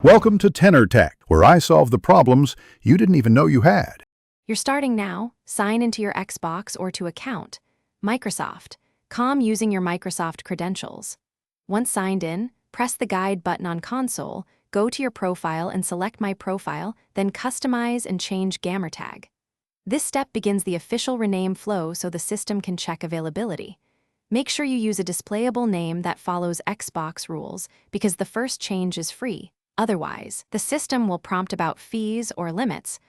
Welcome to Tenor Tech, where I solve the problems you didn't even know you had. You're starting now. Sign into your Xbox or to account. Microsoft. Com using your Microsoft credentials. Once signed in, press the Guide button on console, go to your profile and select My Profile, then customize and change Gamertag. This step begins the official rename flow so the system can check availability. Make sure you use a displayable name that follows Xbox rules because the first change is free. Otherwise, the system will prompt about fees or limits.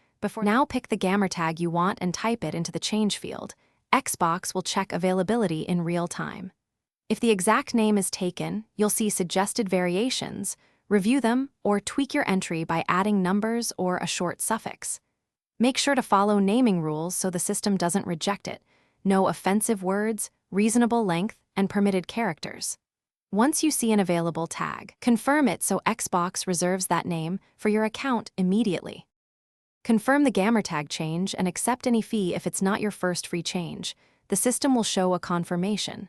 Now pick the Gamertag you want and type it into the change field. Xbox will check availability in real time. If the exact name is taken, you'll see suggested variations. Review them or tweak your entry by adding numbers or a short suffix. Make sure to follow naming rules so the system doesn't reject it. No offensive words, reasonable length, and permitted characters. Once you see an available tag, confirm it so Xbox reserves that name for your account immediately. Confirm the Gamertag change and accept any fee if it's not your first free change. The system will show a confirmation.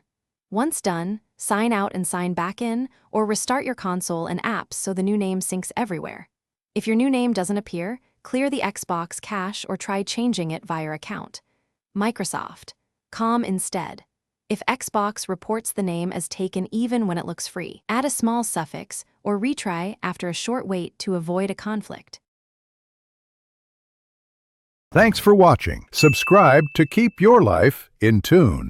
Once done, sign out and sign back in, or restart your console and apps so the new name syncs everywhere. If your new name doesn't appear, clear the Xbox cache or try changing it via account. Microsoft. Com instead. If Xbox reports the name as taken even when it looks free, add a small suffix or retry after a short wait to avoid a conflict. Thanks for watching. Subscribe to keep your life in tune.